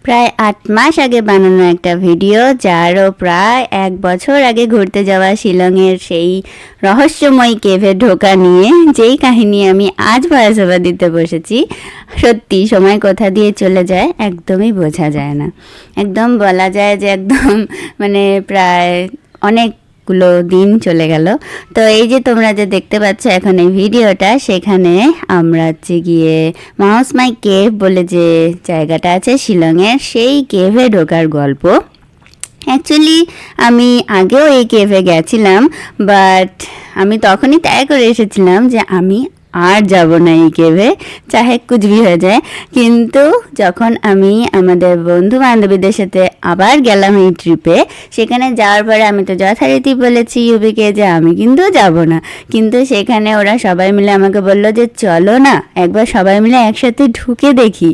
প্রায় ৮ মাস আগে বানানো একটা ভিডিও, যারও প্রায় ১ বছর আগে ঘুরতে যাওয়া শিলংয়ের সেই রহস্যময় কেভে ঢোকা নিয়ে যেই কাহিনী আমি আজ ভয়েস ওভার দিতে বসেছি। সত্যি সময় কোথা দিয়ে চলে যায় একদমই বোঝা যায় না। একদম বলা যায় যে একদম মানে প্রায় অনেকগুলো দিন চলে গেল। তো এই যে তোমরা যে দেখতে পাচ্ছ এখন এই ভিডিওটা, সেখানে আমরা হচ্ছে গিয়ে মাউস মাই কেভ বলে যে জায়গাটা আছে শিলংয়ের, সেই কেভে ঢোকার গল্প। অ্যাকচুয়ালি আমি আগেও এই কেভে গেছিলাম, বাট আমি তখনই তয় করে এসেছিলাম যে আমি আর যাব না এই কেভে, চাহে কুছ ভি হয়ে যায়। কিন্তু যখন আমি আমাদের বন্ধু বান্ধবীদের সাথে আবার গেলাম এই ট্রিপে, সেখানে যাওয়ার পরে আমি তো যথারীতি বলেছি ইউবিকে যে আমি কিন্তু যাব না। কিন্তু সেখানে ওরা সবাই মিলে আমাকে বলল যে চলো না একবার সবাই মিলে একসাথে ঢুকে দেখি।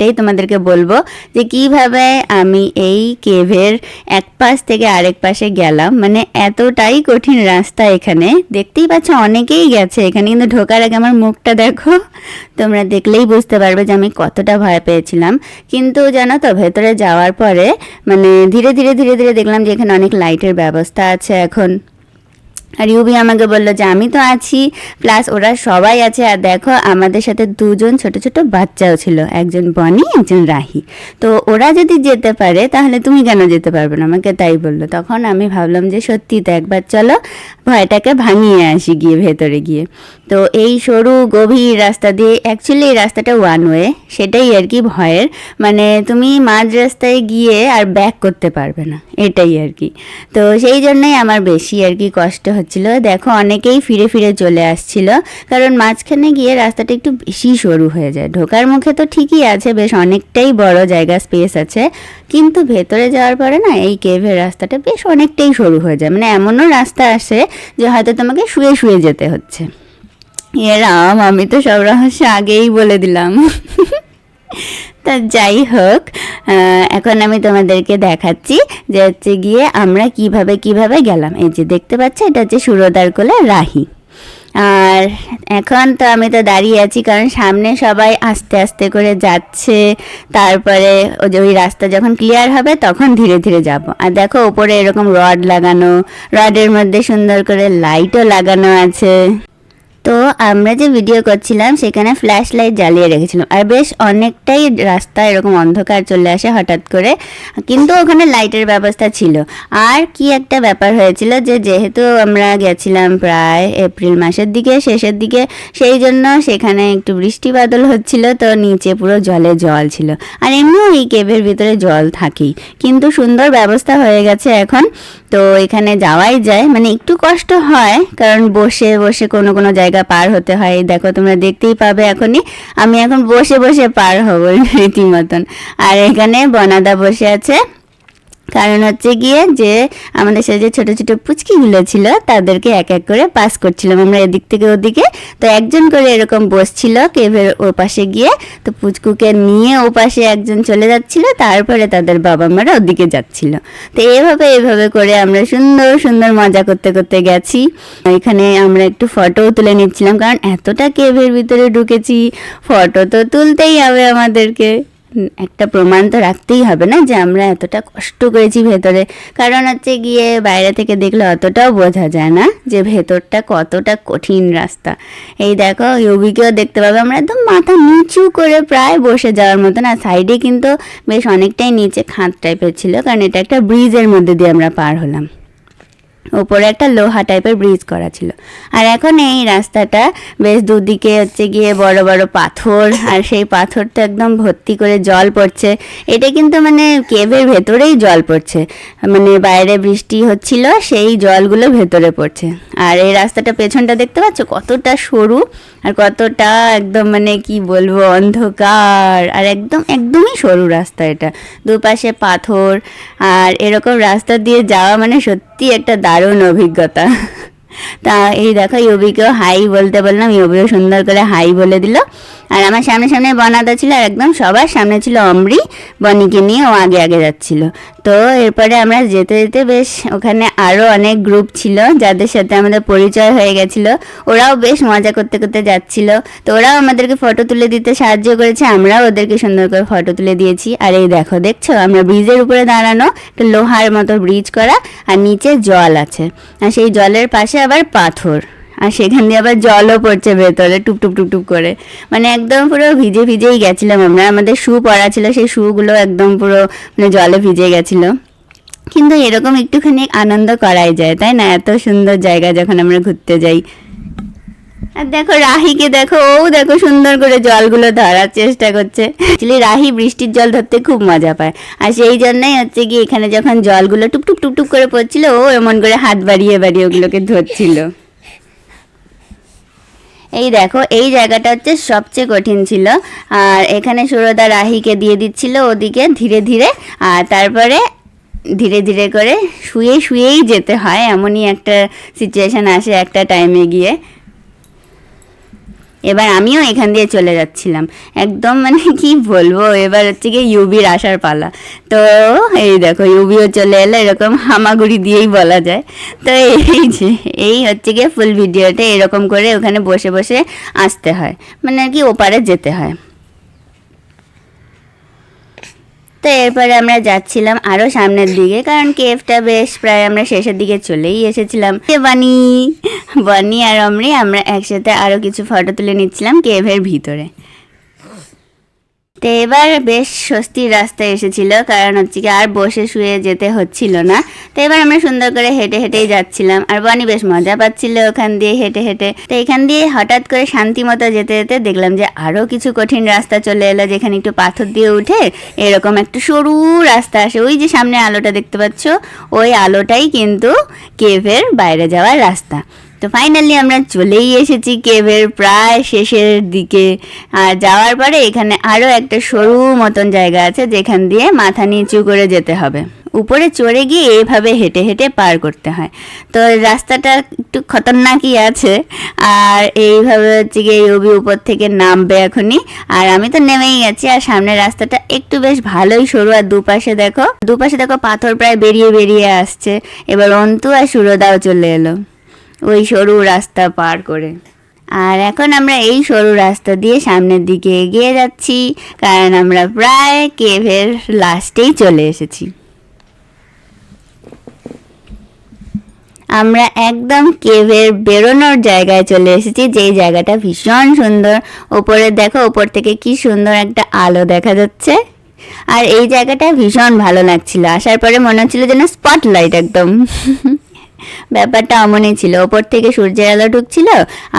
এটাই তোমাদেরকে বলবো যে কিভাবে আমি এই কেভের এক পাশ থেকে আরেক পাশে গেলাম। মানে এতটাই কঠিন রাস্তা, এখানে দেখতেই পাচ্ছ অনেকেই গেছে এখানে, কিন্তু ঢোকার আগে আমার মুখটা দেখো, তোমরা দেখলেই বুঝতে পারবে যে আমি কতটা ভয় পেয়েছিলাম। কিন্তু জানো তো ভেতরে যাওয়ার পরে মানে ধীরে ধীরে ধীরে ধীরে দেখলাম যে এখানে অনেক লাইটের ব্যবস্থা আছে এখন। আর ইউবি আমাকে বললো যে আমি তো আছি, প্লাস ওরা সবাই আছে। আর দেখো আমাদের সাথে দুজন ছোট ছোট বাচ্চাও ছিল, একজন বনি একজন রাহি। তো ওরা যদি যেতে পারে তাহলে তুমি কেন যেতে পারবে না, আমাকে তাই বললো। তখন আমি ভাবলাম যে সত্যি তো একবার চলো ভয়টাকে ভাঙিয়ে আসি গিয়ে ভেতরে গিয়ে। তো এই সরু গভীর রাস্তা দিয়ে, অ্যাকচুয়ালি এই রাস্তাটা ওয়ান ওয়ে, সেটাই আর কি ভয়ের। মানে তুমি মাঝ রাস্তায় গিয়ে আর ব্যাক করতে পারবে না, এটাই আর কি। তো সেই জন্যই আমার বেশি আর কি কষ্ট হচ্ছিল। দেখো অনেকেই ফিরে ফিরে চলে আসছিল, কারণ মাঝখানে গিয়ে রাস্তাটা একটু বেশি সরু হয়ে যায়। ঢোকার মুখে তো ঠিকই আছে, বেশ অনেকটাই বড় জায়গা, স্পেস আছে, কিন্তু ভেতরে যাওয়ার পরে না এই কেভের রাস্তাটা বেশ অনেকটাই সরু হয়ে যায়। মানে এমনও রাস্তা আসে যে হয়তো তোমাকে শুয়ে শুয়ে যেতে হচ্ছে। এরাম আমি তো সব রহস্য আগেই বলে দিলাম। তা যাই হোক, এখন আমি তোমাদেরকে দেখাচ্ছি যে হচ্ছে গিয়ে আমরা কিভাবে গেলাম। এই যে দেখতে পাচ্ছ, এটা হচ্ছে সুরদার কোলে রাহি। আর এখন তো আমি তো দাঁড়িয়ে আছি, কারণ সামনে সবাই আস্তে আস্তে করে যাচ্ছে। তারপরে ওই রাস্তা যখন ক্লিয়ার হবে তখন ধীরে ধীরে যাব। আর দেখো ওপরে এরকম রড লাগানো, রডের মধ্যে সুন্দর করে লাইটও লাগানো আছে। তো আমরা যে ভিডিও করছিলাম সেখানে ফ্ল্যাশ লাইট জ্বালিয়ে রেখেছিলাম, আর বেশ অনেকটাই রাস্তা এরকম অন্ধকার চলে আসে হঠাৎ করে, কিন্তু ওখানে লাইটের ব্যবস্থা ছিল। আর কি একটা ব্যাপার হয়েছিল যে যেহেতু আমরা গেছিলাম প্রায় এপ্রিল মাসের দিকে, শেষের দিকে, সেই জন্য সেখানে একটু বৃষ্টি বাদল হচ্ছিল, তো নিচে পুরো জলে জল ছিল। আর এমনিও এই কেভের ভিতরে জল থাকেই, কিন্তু সুন্দর ব্যবস্থা হয়ে গেছে এখন। তো এখানে যাওয়াই যায়, মানে একটু কষ্ট হয় কারণ বসে বসে কোনো কোনো জায়গা পার হতে হয়। দেখো তোমরা দেখতেই পাবে এখনই আমি এখন বসে বসে পার হব রীতিমতন। আর এখানে বনাদা বসে আছে, কারণ হচ্ছে গিয়ে যে আমাদের সাথে যে ছোটো ছোটো পুচকিগুলো ছিল তাদেরকে এক এক করে পাস করছিলাম আমরা এদিক থেকে ওদিকে। তো একজন করে এরকম বসছিল কেভের ও পাশে গিয়ে, তো পুচকুকে নিয়ে ও পাশে একজন চলে যাচ্ছিল, তারপরে তাদের বাবা মারা ওদিকে যাচ্ছিল। তো এভাবে করে আমরা সুন্দর সুন্দর মজা করতে করতে গেছি। এখানে আমরা একটু ফটোও তুলে নিচ্ছিলাম, কারণ এতটা কেভের ভিতরে ঢুকেছি, ফটো তো তুলতেই হবে আমাদেরকে। একটা প্রমাণ তো রাখতেই হবে না যে আমরা এতটা কষ্ট করেছি ভেতরে, কারণ হচ্ছে গিয়ে বাইরে থেকে দেখলে অতটাও বোঝা যায় না যে ভেতরটা কতটা কঠিন রাস্তা। এই দেখো ইউবিকেও দেখতে পাবে, আমরা একদম মাথা নিচু করে প্রায় বসে যাওয়ার মতন। আর সাইডে কিন্তু বেশ অনেকটাই নিচে খাদ টাইপের ছিল, কারণ এটা একটা ব্রিজের মধ্যে দিয়ে আমরা পার হলাম, ওপরে একটা লোহা টাইপের ব্রিজ করা ছিল। আর এখন এই রাস্তাটা বেশ দুদিকে হচ্ছে গিয়ে বড় বড় পাথর, আর সেই পাথর তো একদম ভর্তি করে জল পড়ছে। এটা কিন্তু মানে কেভের ভেতরেই জল পড়ছে, মানে বাইরে বৃষ্টি হচ্ছিল সেই জলগুলো ভেতরে পড়ছে। আর এই রাস্তাটা পেছনটা দেখতে পাচ্ছ কতটা সরু, আর কতটা একদম মানে কি বলবো অন্ধকার, আর একদমই সরু রাস্তা এটা, দুপাশে পাথর। আর এরকম রাস্তা দিয়ে যাওয়া মানে সত্যি একটা দারুণ অভিজ্ঞতা। তা এই দেখো ইউবিকেও হাই বলতে বললাম, ইউবিও সুন্দর করে হাই বলে দিল। আর আমার সামনে সামনে বনাদা ছিল, আর একদম সবার সামনে ছিল অমরি, বনিকে নিয়ে ও আগে আগে যাচ্ছিল। তো এরপরে আমরা যেতে যেতে বেশ ওখানে আরও অনেক গ্রুপ ছিল যাদের সাথে আমাদের পরিচয় হয়ে গেছিলো। ওরাও বেশ মজা করতে করতে যাচ্ছিল। তো ওরাও আমাদেরকে ফটো তুলে দিতে সাহায্য করেছে, আমরাও ওদেরকে সুন্দর করে ফটো তুলে দিয়েছি। আর এই দেখছো আমরা ব্রিজের উপরে দাঁড়ানো, একটা লোহার মতো ব্রিজ করা, আর নিচে জল আছে, আর সেই জলের পাশে আবার পাথর, আর সেখান দিয়ে আবার জলও পড়ছে ভেতরে টুপটুপ টুপটুপ করে। মানে একদম পুরো ভিজে ভিজেই গেছিলাম আমরা। আমাদের শু পরা ছিল, সেই শুগুলো একদম পুরো মানে জলে ভিজে গেছিলো। কিন্তু এরকম একটুখানি আনন্দ করাই যায়, তাই না? এত সুন্দর জায়গা যখন আমরা ঘুরতে যাই। আর দেখো রাহিকে দেখো, ও দেখো সুন্দর করে জলগুলো ধরার চেষ্টা করছে। অ্যাকচুয়ালি রাহি বৃষ্টির জল ধরতে খুব মজা পায়, আর সেই জন্যই হচ্ছে কি এখানে যখন জলগুলো টুপটুপ টুপটুপ করে পড়ছিল, ও এমন করে হাত বাড়িয়ে বাড়িয়ে ওগুলোকে ধরছিল। এই দেখো এই জায়গাটা হচ্ছে সবচেয়ে কঠিন ছিল, আর এখানে সুরদা রাহিকে দিয়ে দিচ্ছিল ওদিকে ধীরে ধীরে, আর তারপরে ধীরে ধীরে করে শুয়ে শুয়েই যেতে হয়, এমনই একটা সিচুয়েশান আসে একটা টাইমে গিয়ে। এবার আমিও এখান দিয়ে চলে যাচ্ছিলাম একদম, মানে কি বলবো, এবার হচ্ছে গিয়ে ইউবির আসার পালা। তো এই দেখো ইউবিও চলে এলো, এরকম হামাগুড়ি দিয়েই বলা যায়। তো এই যে এই হচ্ছে গিয়ে ফুল ভিডিওটা এরকম করে ওখানে বসে বসে আসতে হয়, মানে আর কি ওপারে যেতে হয়। তো এরপরে আমরা যাচ্ছিলাম আরও সামনের দিকে, কারণ কেভটা বেশ প্রায় আমরা শেষের দিকে চলেই এসেছিলাম। বনি আর আমরা একসাথে আরও কিছু ফটো তুলে নিচ্ছিলাম কেভের ভিতরে। তো এবার বেশ স্বস্তির রাস্তায় এসেছিল, কারণ হচ্ছে কি আর বসে শুয়ে যেতে হচ্ছিল না। তো এবার আমরা সুন্দর করে হেঁটে হেঁটেই যাচ্ছিলাম, আর বনি বেশ মজা পাচ্ছিল ওখান দিয়ে হেঁটে হেঁটে। তো এখান দিয়ে হঠাৎ করে শান্তি মতো যেতে যেতে দেখলাম যে আরও কিছু কঠিন রাস্তা চলে এলো, যেখানে একটু পাথর দিয়ে উঠে এরকম একটা সরু রাস্তা আসে। ওই যে সামনে আলোটা দেখতে পাচ্ছ, ওই আলোটাই কিন্তু কেভের বাইরে যাওয়ার রাস্তা। তো ফাইনালি আমরা চলেই এসেছি কেভের প্রায় শেষের দিকে। আর যাওয়ার পরে এখানে আরও একটা সরু মতন জায়গা আছে, যেখান দিয়ে মাথা নিচু করে যেতে হবে। উপরে চড়ে গিয়ে এইভাবে হেঁটে হেঁটে পার করতে হয়। তো রাস্তাটা একটু খতরনাকই আছে, আর এইভাবে হচ্ছে গিয়ে ইউবি উপর থেকে নামবে এখনই, আর আমি তো নেমেই গেছি। আর সামনের রাস্তাটা একটু বেশ ভালোই সরু, আর দুপাশে দেখো পাথর প্রায় বেরিয়ে বেরিয়ে আসছে। এবার অন্তু আর সুরদাও চলে এলো ওই সরু রাস্তা পার করে। আর এখন আমরা এই সরু রাস্তা দিয়ে সামনের দিকে এগিয়ে যাচ্ছি, কারণ আমরা প্রায় কেভের লাস্টেই চলে এসেছি। আমরা একদম কেভের বেরোনোর জায়গায় চলে এসেছি, যেই জায়গাটা ভীষণ সুন্দর। ওপরে দেখো, ওপর থেকে কি সুন্দর একটা আলো দেখা যাচ্ছে। আর এই জায়গাটা ভীষণ ভালো লাগছিল, আসার পরে মনে হচ্ছিল যেন স্পটলাইট একদম। ব্যাপারটা এমনই ছিল, ওপর থেকে সূর্যের আলো ঢুকছিল,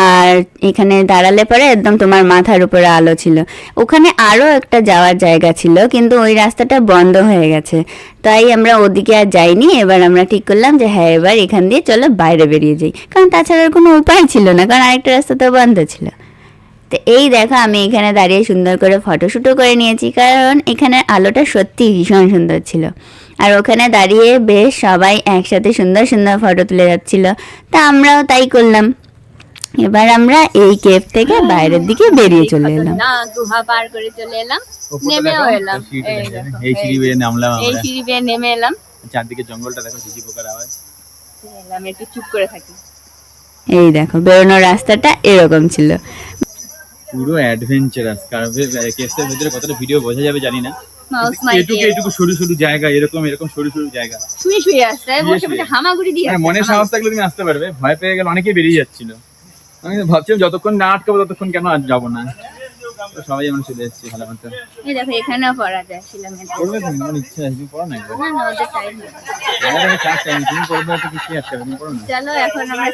আর এখানে দাঁড়ালে পরে একদম তোমার মাথার উপরে আলো ছিল। ওখানে আরও একটা যাওয়ার জায়গা ছিল, কিন্তু ওই রাস্তাটা বন্ধ হয়ে গেছে, তাই আমরা ওদিকে আর যাইনি। এবার আমরা ঠিক করলাম যে হ্যাঁ এবার এখান দিয়ে চলো বাইরে বেরিয়ে যাই, কারণ তাছাড়া কোনো উপায় ছিল না, কারণ আরেকটা রাস্তা তো বন্ধ ছিল। তো এই দেখো আমি এখানে দাঁড়িয়ে সুন্দর করে ফটোশ্যুটও করে নিয়েছি, কারণ এখানের আলোটা সত্যি ভীষণ সুন্দর ছিল। আর ওখানে দাঁড়িয়ে বেশ সবাই একসাথে সুন্দর সুন্দর ফটো তুলে যাচ্ছিল, তা আমরাও তাই করলাম। এবার আমরা এই কেভ থেকে বাইরের দিকে বেরিয়ে চলে এলাম, গুহা পার করে চলে এলাম, নেমেও এলাম। এই সিঁড়ি বেয়ে নামলাম আমরা, এই সিঁড়ি বেয়ে নেমে এলাম। চারদিকে জঙ্গলটা দেখো, ঝিঝি পোকার আওয়াজ। এলাম একটু চুপ করে থাকি। এই দেখো বেরোনোর রাস্তাটা এরকম ছিল, পুরো অ্যাডভেঞ্চারাস। কারণ কেভের ভিতরে কতটা ভিডিও বোঝা যাবে জানি না, এটুকু সরু সরু জায়গা, এরকম সরু সরু জায়গা, শুয়ে শুয়ে আসছে, বসে বসে হামাগুড়ি দিয়ে। মনে সাহস থাকলে তুমি আসতে পারবে, ভয় পেয়ে গেলে অনেকেই বেরিয়ে যাচ্ছিল। আমি ভাবছিলাম যতক্ষণ না আটকাবো ততক্ষণ কেন আর যাবো না, সবাই আমরা চলে এসেছি ভালো মতো। এই দেখো এখানেও পড়া যায়, শিলংয়ে পড়বে তুমি, আমার ইচ্ছা আছে, তুমি পড়ো না একবার। না না, ওদের টাইম নেই, আমাদের চার টাইম, তুমি পড়বে তো কিছু আছে, তুমি পড়ো না। চলো এখন আমরা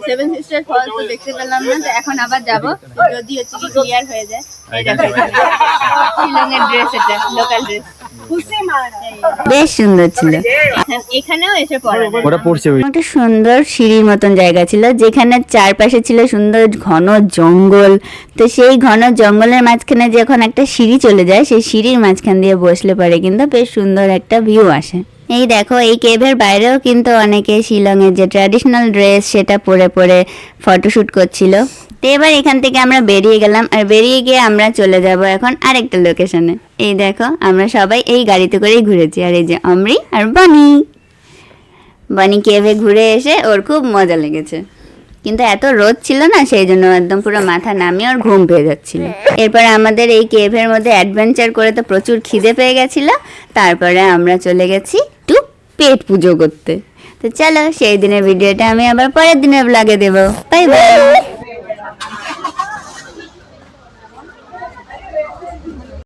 সেভেন সিস্টার ফলস তো দেখতে পেলাম না, তো এখন আবার যাব, যদি হচ্ছে কি ক্লিয়ার হয়ে যায়। এই দেখো শিলংয়ের ড্রেস, এটা লোকাল ড্রেস, বেশ সুন্দর ছিল। এখানেও এসে ওরা পড়ছে, একটা সুন্দর সিঁড়ির মতন জায়গা ছিল, যেখানে চারপাশে ছিল সুন্দর ঘন জঙ্গল। তো সেই ঘন জঙ্গলের মাঝখানে যখন একটা সিঁড়ি চলে যায়, সেই সিঁড়ির মাঝখান দিয়ে বসলে পরে কিন্তু বেশ সুন্দর একটা ভিউ আসে। এই দেখো এই কেভের বাইরেও কিন্তু অনেকে শিলংয়ের যে ট্র্যাডিশনাল ড্রেস সেটা পরে পরে ফটোশ্যুট করছিল। তো এবার এখান থেকে আমরা বেরিয়ে গেলাম, আর বেরিয়ে গিয়ে আমরা চলে যাব এখন আরেকটা লোকেশনে। এই দেখো আমরা সবাই এই গাড়িতে করেই ঘুরেছি, আর এই যে অমরি আর বনি। বনি কেভে ঘুরে এসে ওর খুব মজা লেগেছে, কিন্তু এত রোদ ছিল না, সেই জন্য একদম পুরো মাথা নামিয়ে ওর ঘুম পেয়ে যাচ্ছিল। এরপরে আমাদের এই কেভের মধ্যে অ্যাডভেঞ্চার করে তো প্রচুর খিদে পেয়ে গেছিল, তারপরে আমরা চলে গেছি একটু পেট পুজো করতে। তো চলো সেই দিনের ভিডিওটা আমি আবার পরের দিনের ব্লগে দেবো। Bye bye.